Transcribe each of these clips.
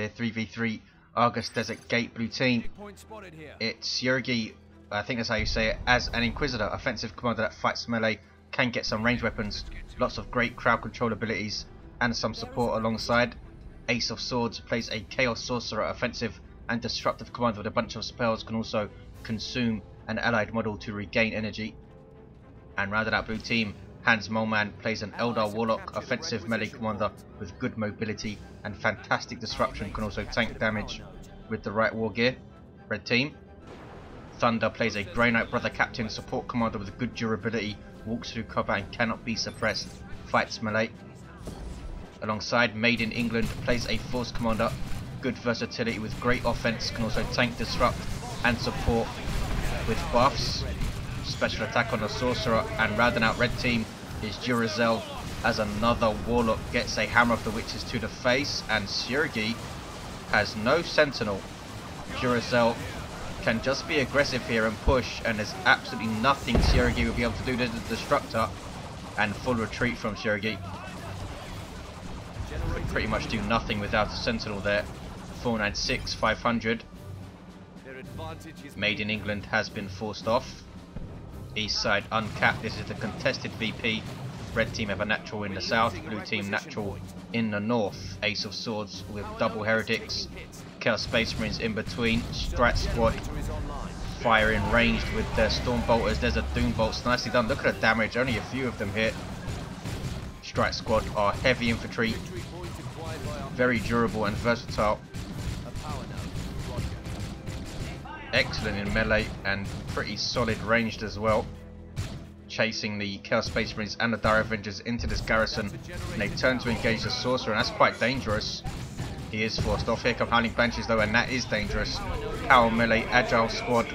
here, 3v3 Argus Desert Gate blue team. It's Siergiej, I think that's how you say it, as an Inquisitor, offensive commander that fights melee, can get some ranged weapons, lots of great crowd control abilities, and some support alongside. Ace of Swords plays a Chaos Sorcerer, offensive and disruptive commander with a bunch of spells, can also consume an allied model to regain energy. And rounded out blue team, HansMoleman plays an Eldar Warlock, offensive melee commander with good mobility and fantastic disruption, can also tank damage with the right war gear. Red team, Thunder plays a Grey Knight Brother Captain support commander with good durability, walks through cover and cannot be suppressed, fights melee. Alongside, Made in England plays a Force commander, good versatility with great offense, can also tank, disrupt and support with buffs. Special attack on the Sorcerer. And rounding out red team is Durazell as another Warlock gets a Hammer of the Witches to the face, and Siergiej has no Sentinel. Durazell can just be aggressive here and push, and there's absolutely nothing Siergiej will be able to do to the Destructor, and full retreat from Siergiej. Could pretty much do nothing without a Sentinel there. 496, 500. Made in England has been forced off. East side uncapped. This is the contested VP. Red team have a natural in the south, blue team natural in the north. Ace of Swords with double heretics, Chaos Space Marines in between, Strat Squad firing ranged with their Storm Bolters. There's a Doom Bolts, nicely done. Look at the damage, only a few of them hit. Strat Squad are heavy infantry, very durable and versatile. Excellent in melee and pretty solid ranged as well. Chasing the Chaos Space Marines and the Dire Avengers into this garrison, and they turn to engage the Sorcerer, and that's quite dangerous. He is forced off. Here come Howling Banshees though, and that is dangerous. Power melee, agile squad.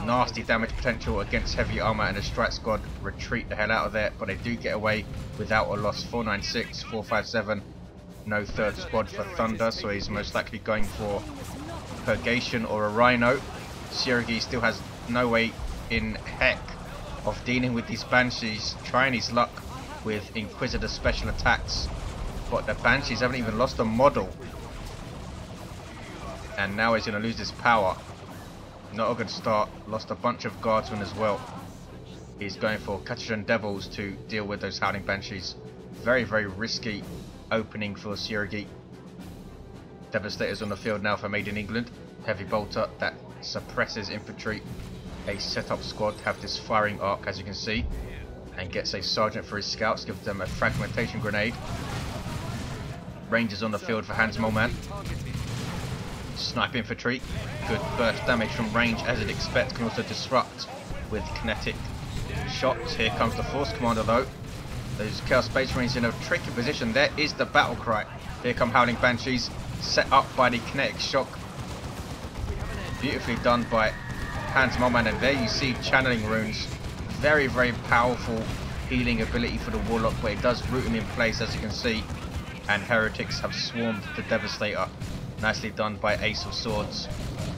Nasty damage potential against heavy armor, and the Strat Squad retreat the hell out of there, but they do get away without a loss. 496, 457. No third squad for Thunder, so he's most likely going for Purgation or a Rhino. Siergiej still has no way in heck of dealing with these Banshees, trying his luck with Inquisitor special attacks, but the Banshees haven't even lost a model, and now he's going to lose his power. Not a good start. Lost a bunch of Guardsmen as well. He's going for Catachan Devils to deal with those Howling Banshees. Very, very risky opening for Siergiej. Devastators on the field now for Made in England. Heavy bolter that suppresses infantry. A setup squad have this firing arc, as you can see, and gets a sergeant for his scouts, gives them a fragmentation grenade. Rangers on the field for HansMoleman. Sniper infantry, good burst damage from range as you'd expect, can also disrupt with kinetic shots. Here comes the Force commander though. Those Chaos Space Marines in a tricky position. There is the battle cry. Here come Howling Banshees, set up by the kinetic shock. Beautifully done by HansMoleman, and there you see channeling runes. Very, very powerful healing ability for the Warlock, but it does root him in place, as you can see. And heretics have swarmed the Devastator. Nicely done by Ace of Swords.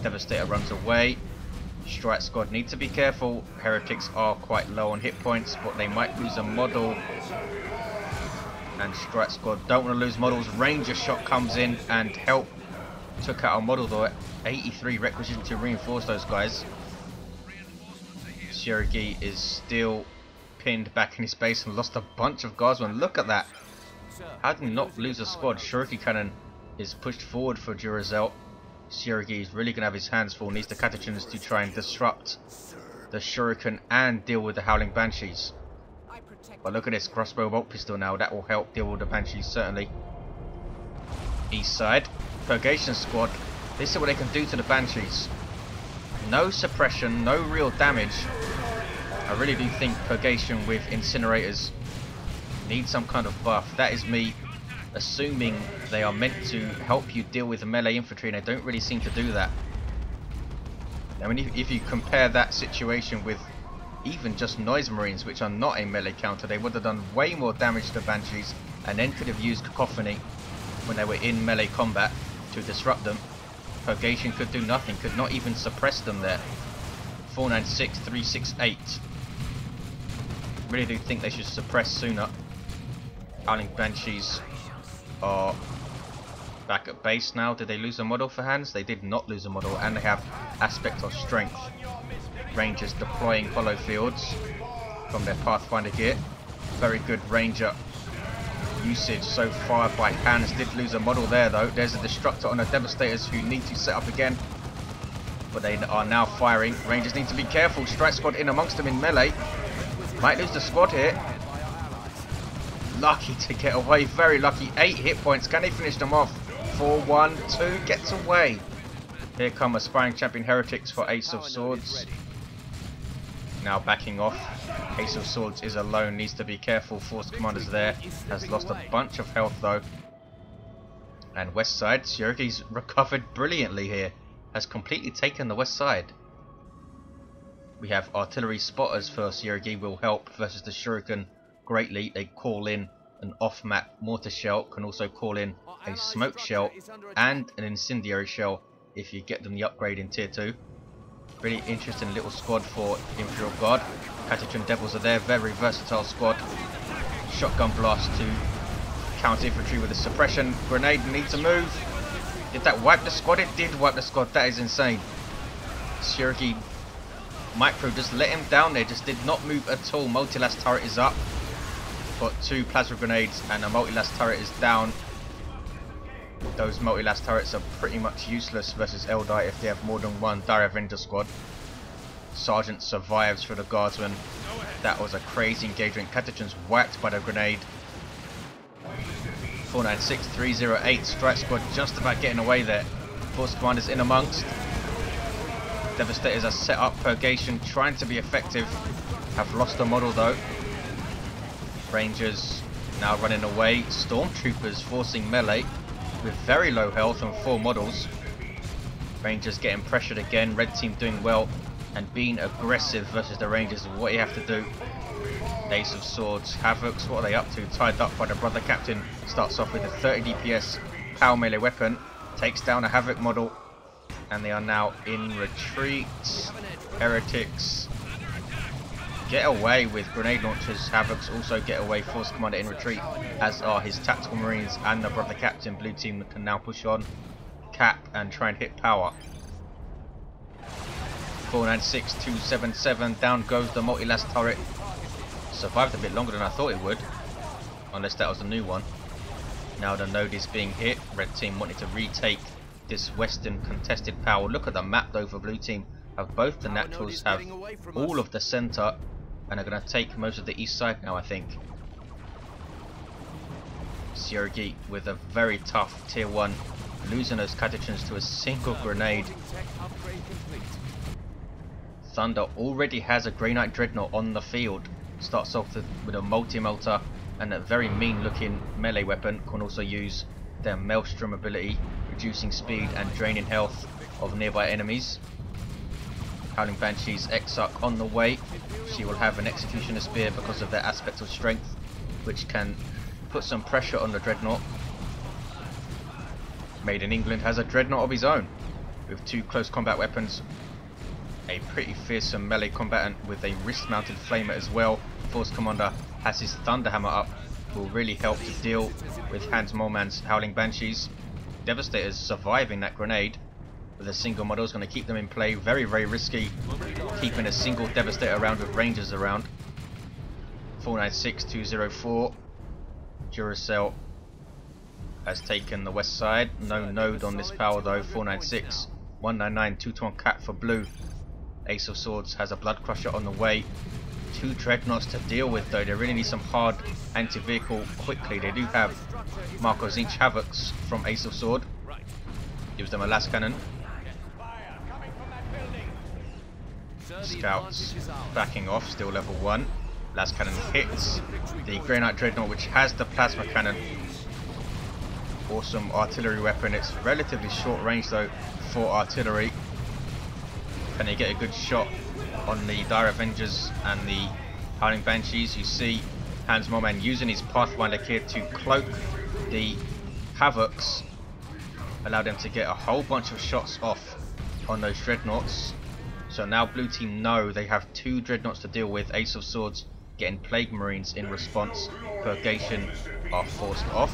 Devastator runs away. Strat Squad need to be careful. Heretics are quite low on hit points, but they might lose a model. And Strat Squad don't want to lose models. Ranger shot comes in and help. Took out a model though. 83 requisition to reinforce those guys. Siergiej is still pinned back in his base and lost a bunch of guardsmen. Look at that. How did he not lose a squad? Shuriken Cannon is pushed forward for Durazell. Siergiej is really going to have his hands full. Needs the Catachans to try and disrupt the Shuriken and deal with the Howling Banshees. But look at this crossbow bolt pistol now. That will help deal with the Banshees certainly. East side. Purgation squad. This is what they can do to the Banshees. No suppression, no real damage. I really do think Purgation with Incinerators need some kind of buff. That is me assuming they are meant to help you deal with the melee infantry, and they don't really seem to do that. I mean, if you compare that situation with even just Noise Marines, which are not a melee counter, they would have done way more damage to Banshees, and then could have used Cacophony when they were in melee combat to disrupt them. Purgation could do nothing, could not even suppress them there. 496, 368. Really do think they should suppress sooner. Howling Banshees are back at base now. Did they lose a model for Hans? They did not lose a model, and they have aspect of strength. Rangers deploying hollow fields from their Pathfinder gear. Very good ranger usage so far by Hans. Did lose a model there though. There's a destructor on the Devastators who need to set up again, but they are now firing. Rangers need to be careful. Strike squad in amongst them in melee. Might lose the squad here. Lucky to get away, very lucky. 8 hit points. Can they finish them off? 4, 1, 2, gets away. Here come Aspiring Champion Heretics for Ace of Swords. Now backing off. Ace of Swords is alone, needs to be careful. Force Commander's there. Has lost a bunch of health though. And west side, Siergiej's recovered brilliantly here. Has completely taken the west side. We have artillery spotters for Siergiej, will help versus the Shuriken greatly. They call in an off-map mortar shell, can also call in a smoke shell and an incendiary shell if you get them the upgrade in tier 2. Really interesting little squad for Imperial Guard. Catachan Devils are there, very versatile squad. Shotgun blast to counter infantry with a suppression. Grenade, need to move. Did that wipe the squad? It did wipe the squad, that is insane. Siergiej Micro just let him down there, just did not move at all. Multi-last turret is up. Got 2 plasma grenades and a multi-last turret is down. Those multi-last turrets are pretty much useless versus Eldar if they have more than one Dire Avenger squad. Sergeant survives for the Guardsman. That was a crazy engagement. Catachan's whacked by the grenade. 496, 308. Strike squad just about getting away there. Force Commander's in amongst. Devastators are set up. Purgation trying to be effective. Have lost a model though. Rangers now running away. Stormtroopers forcing melee with very low health and 4 models. Rangers getting pressured again. Red team doing well and being aggressive versus the Rangers is what you have to do. Ace of Swords, Havocs, what are they up to? Tied up by the Brother Captain. Starts off with a 30 DPS power melee weapon. Takes down a Havoc model. And they are now in retreat. Heretics get away with grenade launchers. Havocs also get away. Force Commander in retreat, as are his Tactical Marines and the Brother Captain. Blue team can now push on, cap and try and hit power. 496, 277. Down goes the multi-last turret. Survived a bit longer than I thought it would, unless that was a new one. Now the node is being hit. Red team wanted to retake this western contested power. Look at the map though for blue team. Have both the naturals, have all of the center, and are going to take most of the east side now, I think. Siergiej with a very tough tier 1, losing those Catachans to a single grenade. Thunder already has a Grey Knight Dreadnought on the field. Starts off with a multi-melter and a very mean looking melee weapon. Can also use their Maelstrom ability, reducing speed and draining health of nearby enemies. Howling Banshee's Exarch on the way. She will have an Executioner Spear because of their aspect of strength, which can put some pressure on the Dreadnought. Made in England has a Dreadnought of his own, with 2 close combat weapons. A pretty fearsome melee combatant with a wrist-mounted flamer as well. Force Commander has his Thunderhammer up, will really help to deal with HansMoleman's Howling Banshees. Devastators surviving that grenade with a single model is going to keep them in play. Very, very risky keeping a single Devastator around with Rangers around. 496, 204. Durazell has taken the west side. No node on this power though. 496, 199, 2-to-1 cat for blue. Ace of Swords has a Blood Crusher on the way. 2 Dreadnoughts to deal with though. They really need some hard anti-vehicle quickly. They do have Marco Tzeentch Havocs from Ace of Sword. Gives them a last cannon. Scouts backing off, still level 1. Last cannon hits the Grey Knight Dreadnought, which has the plasma cannon. Awesome artillery weapon. It's relatively short range though for artillery. Can they get a good shot on the Dire Avengers and the Howling Banshees? You see HansMoleman using his Pathfinder kit to cloak the Havocs, allow them to get a whole bunch of shots off on those Dreadnoughts. So now blue team know they have 2 Dreadnoughts to deal with. Ace of Swords getting Plague Marines in response. Purgation are forced off.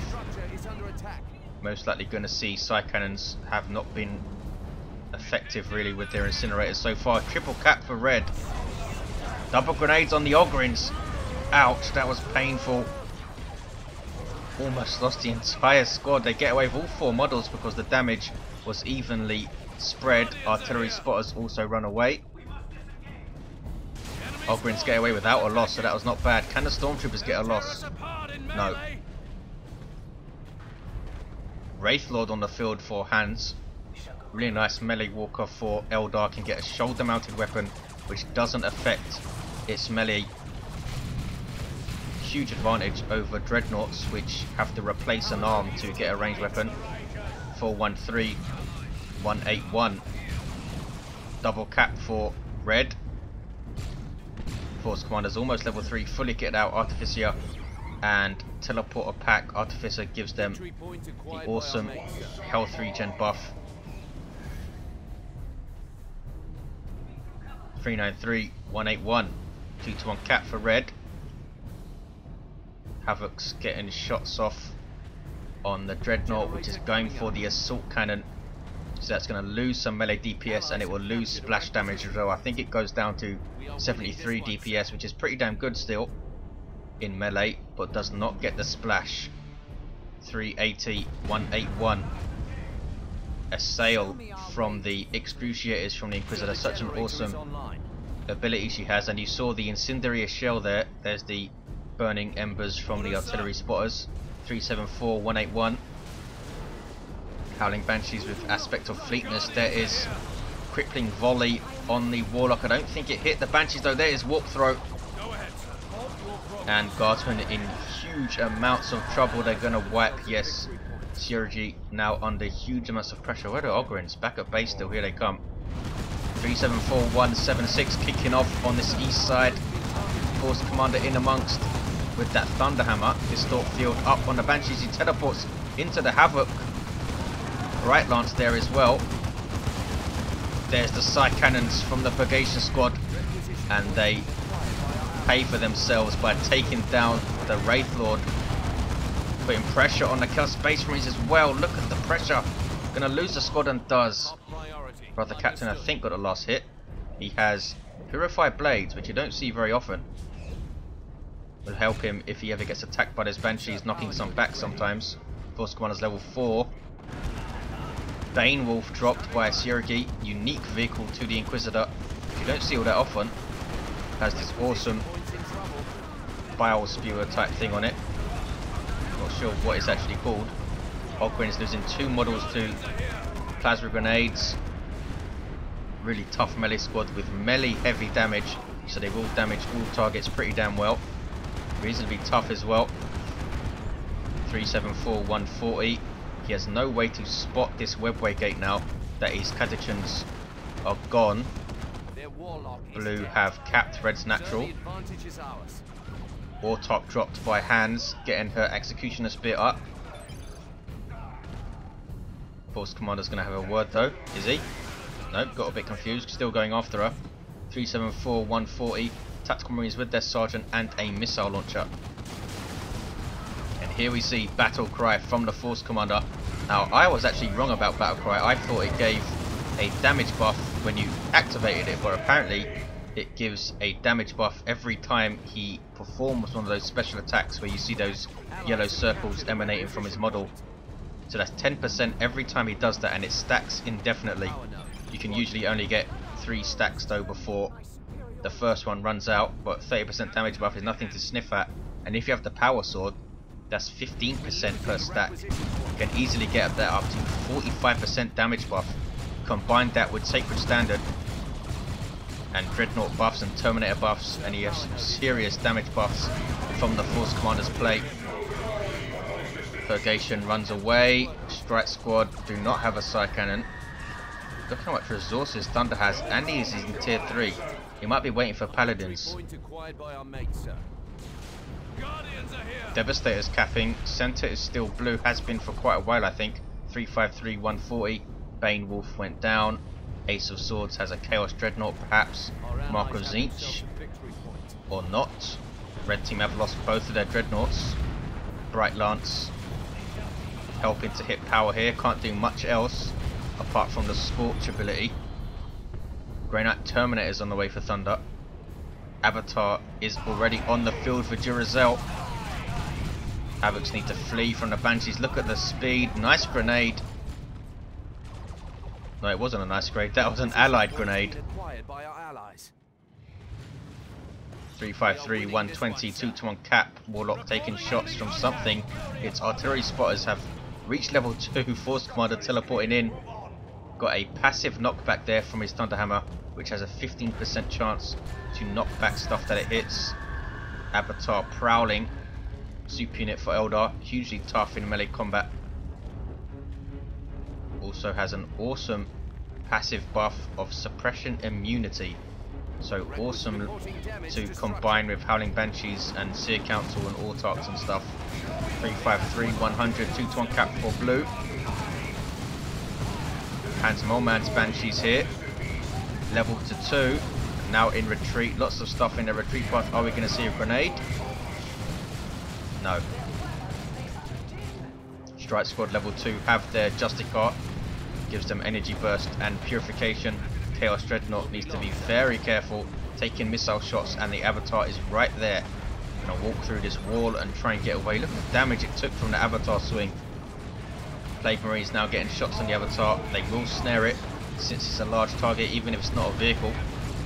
most likely going to see side cannons have not been effective really with their incinerators so far. Triple cap for red. Double grenades on the Ogrins. Ouch, that was painful. Almost lost the entire squad. They get away with all 4 models because the damage was evenly spread. Artillery spotters also run away. Ogrins get away without a loss, so that was not bad. Can the stormtroopers get a loss? No. Wraithlord on the field for Hans. Really nice melee walker for Eldar. Can get a shoulder mounted weapon which doesn't affect its melee. Huge advantage over dreadnoughts which have to replace an arm to get a ranged weapon. 413, 181. Double cap for red. Force commanders almost level 3, fully kitted out. Artificer and teleporter pack. Artificer gives them the awesome health regen buff. 393, 181. 2-to-1 cap for red. Havoc's getting shots off on the dreadnought, which is going for the assault cannon. So that's going to lose some melee DPS and it will lose splash damage as well. I think it goes down to 73 DPS, which is pretty damn good still in melee, but does not get the splash. 380, 181. Assail from the Excruciators from the Inquisitor. Such an awesome ability she has, and you saw the incendiary shell there. There's the burning embers from the artillery spotters. 374, 181. Howling Banshees with aspect of fleetness. There is crippling volley on the Warlock. I don't think it hit the Banshees though. There is warp throw. And Guardsmen in huge amounts of trouble. They're going to wipe. Yes, Siergiej now under huge amounts of pressure. Where are the Ogrins? Back at base still. Here they come. 374, 176 kicking off on this east side. Force Commander in amongst with that Thunderhammer. Distort field up on the Banshees. He teleports into the Havoc. Right Lance there as well. There's the side cannons from the Purgation squad, and they pay for themselves by taking down the Wraithlord, putting pressure on the Space Marines as well. Look at the pressure. Gonna lose the squad and does. Brother Captain I think got a last hit. He has Purified Blades, which you don't see very often. Will help him if he ever gets attacked by those Banshees, knocking some back sometimes. Force Commander's level 4. Bane Wolf dropped by Siergiej, unique vehicle to the Inquisitor. You don't see all that often. Has this awesome bile spewer type thing on it. Not sure what it's actually called. Ogwyn is losing 2 models to plasma grenades. Really tough melee squad with melee heavy damage, so they will damage all targets pretty damn well. Reasonably tough as well. 374, 140. He has no way to spot this webway gate now that his Catechans are gone. Blue have capped red's natural. Wartop dropped by Hans, getting her Executioner Spear up. Force Commander's going to have a word though, is he? Nope, got a bit confused, still going after her. 374, 140. Tactical Marines with their Sergeant and a missile launcher. Here we see Battle Cry from the Force Commander. Now I was actually wrong about Battle Cry. I thought it gave a damage buff when you activated it, but apparently it gives a damage buff every time he performs one of those special attacks where you see those yellow circles emanating from his model. So that's 10% every time he does that, and it stacks indefinitely. You can usually only get 3 stacks though before the first one runs out, but 30% damage buff is nothing to sniff at. And if you have the Power Sword, that's 15% per stack. You can easily get that up to 45% damage buff. Combine that with Sacred Standard and Dreadnought buffs and Terminator buffs, and you have some serious damage buffs from the Force Commander's plate. Purgation runs away. Strike Squad do not have a side cannon. Look how much resources Thunder has, and he is in tier 3. He might be waiting for Paladins. Devastator's capping. Center is still blue, has been for quite a while I think. 353, 140. Bane Wolf went down. Ace of Swords has a Chaos Dreadnought perhaps. Mark of Tzeentch. Or not. Red team have lost both of their Dreadnoughts. Bright Lance helping to hit power here. Can't do much else apart from the Scorch ability. Grey Knight Terminator is on the way for Thunder. Avatar is already on the field for Durazell. Havocs need to flee from the Banshees. Look at the speed. Nice grenade. No, it wasn't a nice grenade. That was an allied grenade. 353, 120, 2-to-1 cap. Warlock taking shots from something. Its artillery spotters have reached level 2. Force Commander teleporting in. Got a passive knockback there from his Thunderhammer, which has a 15% chance to knock back stuff that it hits. Avatar prowling. Super unit for Eldar. Hugely tough in melee combat. Also has an awesome passive buff of suppression immunity. So awesome to combine with Howling Banshees and Seer Council and Autarchs and stuff. 353, 100, 2-to-1 cap for blue. HansMoleman's Banshees here. Level to 2. Now in retreat. Lots of stuff in the retreat path. Are we going to see a grenade? No. Strike Squad level 2 have their Justicar. Gives them energy burst and purification. Chaos Dreadnought needs to be very careful, taking missile shots, and the Avatar is right there. Gonna walk through this wall and try and get away. Look at the damage it took from the Avatar swing. Plague Marines now getting shots on the Avatar. They will snare it since it's a large target, even if it's not a vehicle.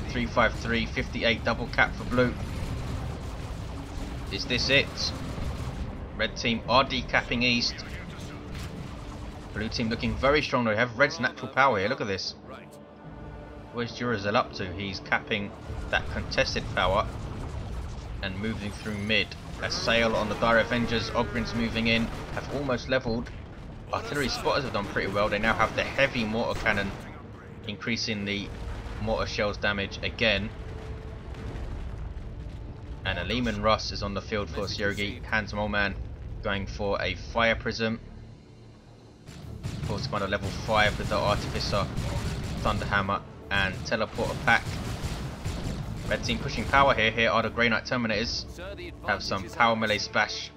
353, 58 double cap for blue. Is this it? Red team are decapping east. Blue team looking very strong though. They have red's natural power here. Look at this. Where's Durazell up to? He's capping that contested power and moving through mid. A sail on the Dire Avengers. Ogryn's moving in. Have almost leveled. Artillery spotters have done pretty well. They now have the heavy mortar cannon, increasing the mortar shells damage again. And a Lehman Russ is on the field for Siergiej. HansMoleman going for a Fire Prism. Force Commander level 5 with the Artificer, Thunderhammer and Teleporter pack. Red team pushing power here. Here are the Grey Knight Terminators. Have some power melee splash.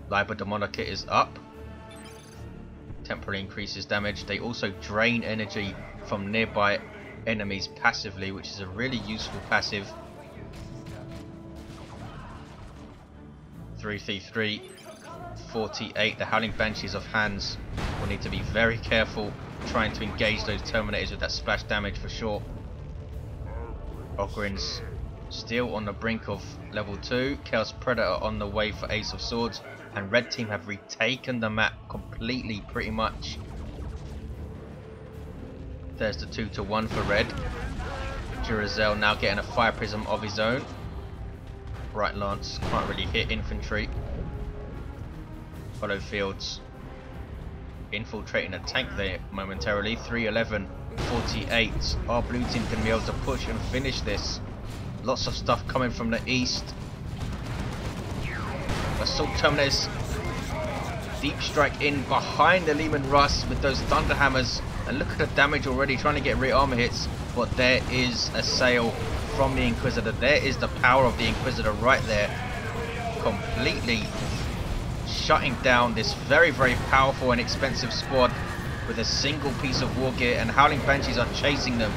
Liber Demonica is up. Temporarily increases damage. They also drain energy from nearby enemies passively, which is a really useful passive. 333, 48. The Howling Banshees of Hans will need to be very careful trying to engage those Terminators with that splash damage for sure. Ogryn's still on the brink of level 2. Chaos Predator on the way for Ace of Swords. And red team have retaken the map completely pretty much. There's the 2-to-1 for red. Durazell now getting a Fire Prism of his own. Bright Lance can't really hit infantry. Hollow Fields infiltrating a tank there momentarily. 311, 48. Our blue team can be able to push and finish this. Lots of stuff coming from the east. Assault Terminators. Deep strike in behind the Lehman Russ with those Thunderhammers. And look at the damage already, trying to get re-armor hits. But there is a sail from the Inquisitor. There is the power of the Inquisitor right there. Completely shutting down this very, very powerful and expensive squad with a single piece of war gear, and Howling Banshees are chasing them.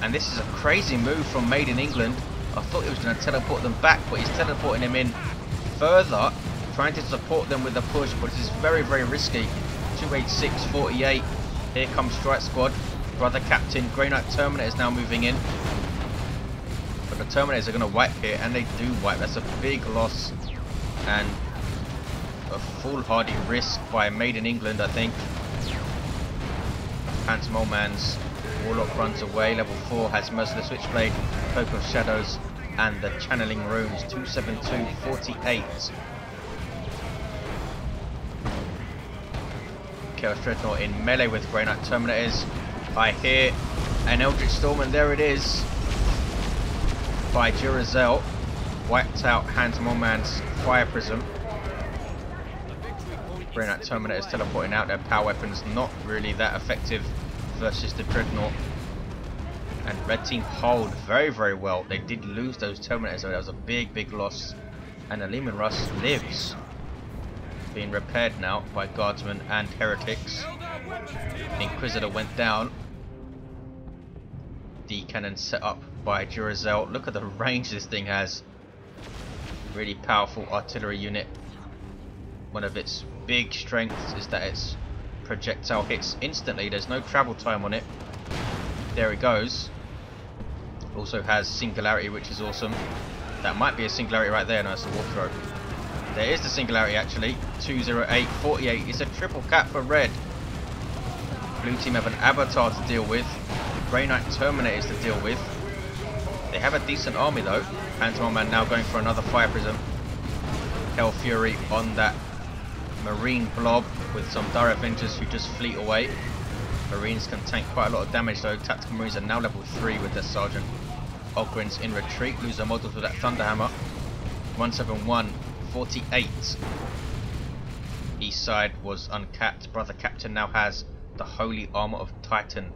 And this is a crazy move from Made in England. I thought he was going to teleport them back, but he's teleporting them in further, trying to support them with the push, but this is very, very risky. 286, 48. Here comes Strike Squad. Brother Captain. Grey Knight Terminator is now moving in. But the Terminators are going to wipe here, and they do wipe. That's a big loss. And a foolhardy risk by Made in England, I think. HansMoleman's Warlock runs away. Level 4 has Merciless Switchblade, Cloak of Shadows, and the Channeling Runes. 272, 48. Chaos Dreadnought in melee with Grey Knight Terminators. I hear an Eldritch Storm, and there it is by Durazell. Wiped out HansMoleman's Fire Prism. Grey Knight Terminators teleporting out. Their power weapons not really that effective versus the Dreadnought. And red team hold very, very well. They did lose those Terminators, so that was a big, big loss. And the Lehman Russ lives. being repaired now by guardsmen and heretics. Inquisitor went down. D cannon set up by Durazell. Look at the range this thing has. Really powerful artillery unit. One of its big strengths is that its projectile hits instantly. There's no travel time on it. There it goes. Also has singularity, which is awesome. That might be a singularity right there. No, it's a warp throw. There is the singularity actually. 208, 48. It's a triple cap for red. Blue team have an Avatar to deal with. Grey Knight Terminators to deal with. They have a decent army though. HansMoleman now going for another Fire Prism. Hell Fury on that Marine blob with some Dire Avengers who just fleet away. Marines can tank quite a lot of damage though. Tactical Marines are now level 3 with their Sergeant. Ogryns in retreat, lose their models with that Thunderhammer. 171, 48. East side was uncapped. Brother Captain now has the Holy Armor of Titan.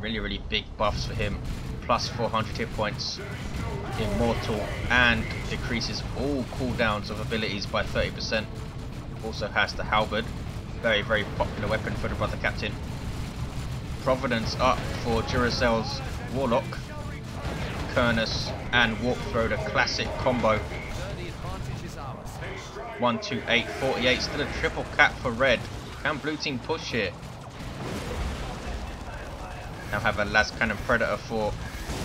Really big buffs for him. Plus 400 hit points. Immortal and decreases all cooldowns of abilities by 30%. Also has the Halberd. Very popular weapon for the Brother Captain. Providence up for Durazell's Warlock. Kernus and Warp Throw, the classic combo. 128, 48. Still a triple cap for red. Can blue team push here? Now have a Las Cannon Predator for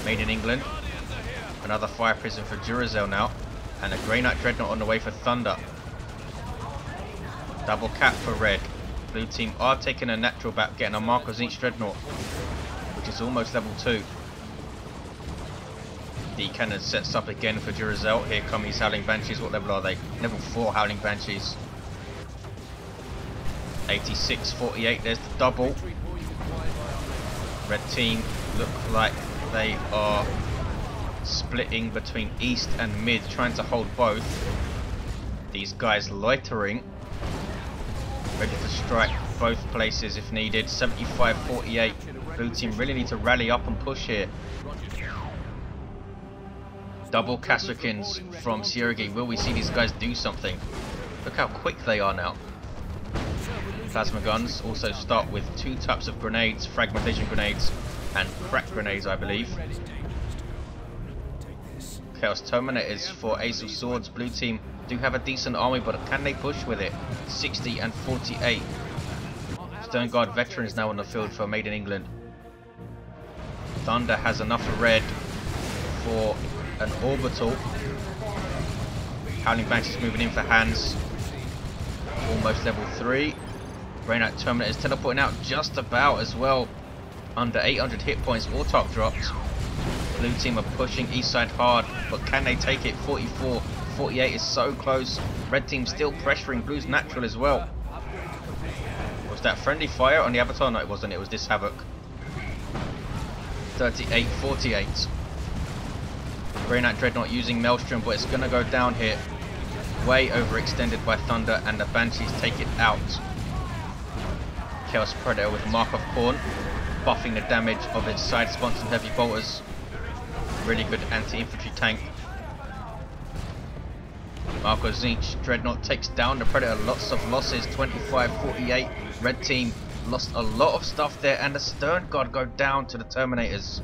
Made in England. Another Fire Prism for Durazell now. And a Grey Knight Dreadnought on the way for Thunder. Double cap for red. Blue team are taking a natural back, getting a mark of Tzeentch Dreadnought, which is almost level 2. D cannon sets up again for Durazell. Here come his Howling Banshees. What level are they? Level 4 Howling Banshees. 86, 48. There's the double. Red team look like they are splitting between east and mid, trying to hold both. These guys loitering, ready to strike both places if needed. 75, 48. Blue team really need to rally up and push here. Double Kasrkins from Siergiej. Will we see these guys do something? Look how quick they are now. Plasma guns also start with 2 types of grenades, fragmentation grenades and crack grenades, I believe. Chaos Terminators for Ace of Swords. Blue team do have a decent army, but can they push with it? 60 and 48. Stern Guard veterans now on the field for Made in England. Thunder has enough of red for an orbital. Howling Banshees moving in for Hans. Almost level 3. Grey Knight Terminator is teleporting out just about as well. Under 800 hit points, Autarch dropped. Blue team are pushing east side hard, but can they take it? 44, 48 is so close. Red team still pressuring Blue's natural as well. Was that friendly fire on the Avatar? No, it wasn't. It was this Havoc. 38, 48. Grey Knight Dreadnought using Maelstrom, but it's going to go down here. Way overextended by Thunder, and the Banshees take it out. Chaos Predator with Mark of Khorne, buffing the damage of its side sponsored heavy bolters. Really good anti-infantry tank. Mark of Tzeentch Dreadnought takes down the Predator. Lots of losses, 25, 48. Red team lost a lot of stuff there, and the Stern Guard go down to the Terminators.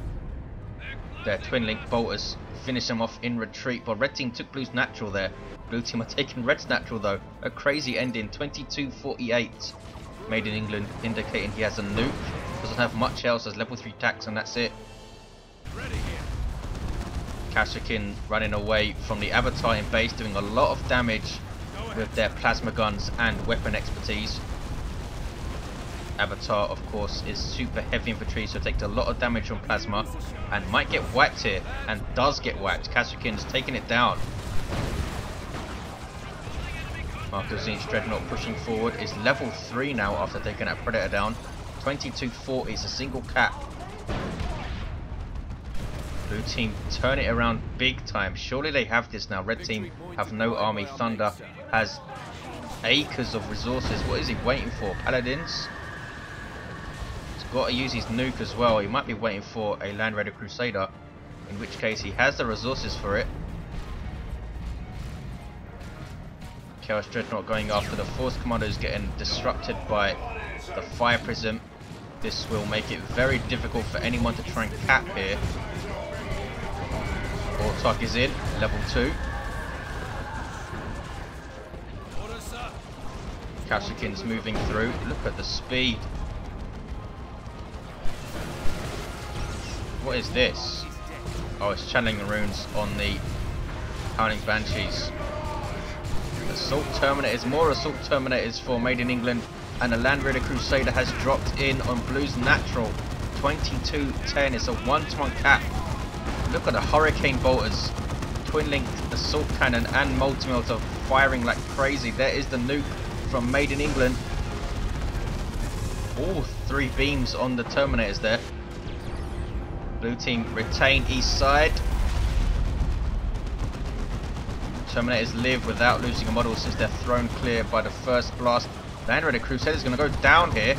Their twin link bolters finish them off in retreat, but red team took blue's natural there. Blue team are taking red's natural though. A crazy ending, 22, 48. Made in England, indicating he has a nuke. Doesn't have much else as level 3 tax, and that's it. Kasrkin running away from the Avatar in base, doing a lot of damage with their plasma guns and weapon expertise. Avatar, of course, is super heavy infantry, so takes a lot of damage from plasma and might get whacked here, and does get whacked. Kasrkin's taking it down. Mark of Tzeentch Dreadnought pushing forward, is level 3 now after taking that Predator down. 22-40 is a single cap. Blue team turn it around big time. Surely they have this now. Red team have no army. Thunder has acres of resources. What is he waiting for? Paladins? He's got to use his nuke as well. He might be waiting for a Land Raider Crusader, in which case he has the resources for it. Chaos Dreadnought going after the Force Commandos, getting disrupted by the Fire Prism. This will make it very difficult for anyone to try and cap here. Autarch is in, level 2. Kashyyykin's moving through. Look at the speed. What is this? Oh, it's channeling the runes on the Howling Banshees. Assault Terminators, more Assault Terminators for Made in England, and the Land Raider Crusader has dropped in on Blue's natural. 22-10, it's a 1-to-1 cap. Look at the Hurricane Bolters, Twin-Linked Assault Cannon and Multi-Melter firing like crazy. There is the nuke from Made in England. All 3 beams on the Terminators there. Blue team retain east side. Terminators live without losing a model since they're thrown clear by the first blast. Land Raider Crusader is going to go down here,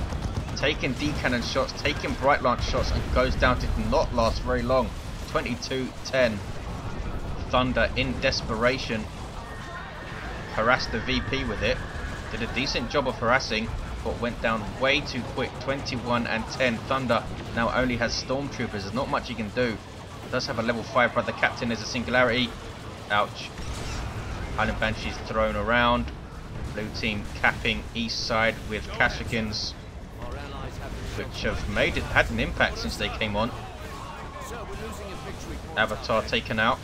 taking D-cannon shots, taking Bright Lance shots, and goes down to not last very long. 22-10. Thunder in desperation harassed the VP with it. Did a decent job of harassing, but went down way too quick. 21-10. Thunder now only has Stormtroopers. There's not much he can do. Does have a level 5 brother captain as a singularity. Ouch. Howling Banshees thrown around. Blue team capping east side with Kashyyykins, which have had an impact since they came on. Avatar taken out.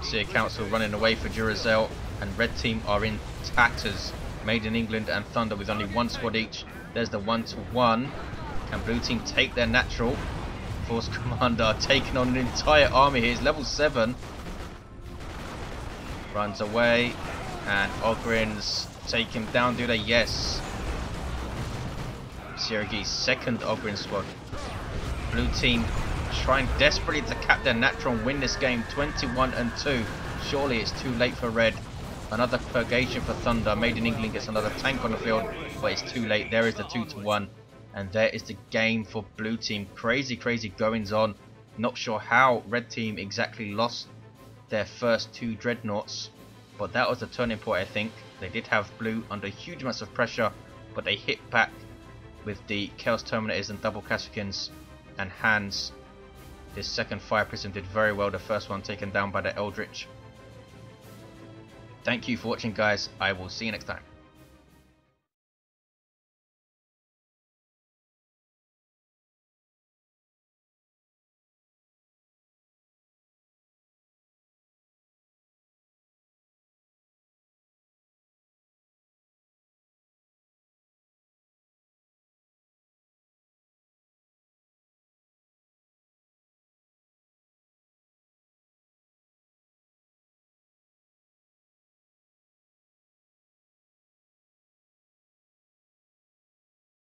Seer Council running away for Durazell, and red team are in tatters. Made in England and Thunder with only 1 squad each. There's the 1-to-1. Can blue team take their natural? Force Commander taking on an entire army here. He's level 7. Runs away, and Ogrins take him down, do they? Yes. Siergiej's second Ogrin squad. Blue team trying desperately to cap their natural and win this game. 21-2. Surely it's too late for red. Another purgation for Thunder. Made in England gets another tank on the field, but it's too late. There is the 2-to-1, and there is the game for blue team. Crazy goings on. Not sure how red team exactly lost their first 2 dreadnoughts, but that was the turning point. I think they did have blue under huge amounts of pressure, but they hit back with the Chaos Terminators and double Kashyyykins, and Hans, his second Fire Prism, did very well. The first one taken down by the Eldritch. Thank you for watching, guys. I will see you next time.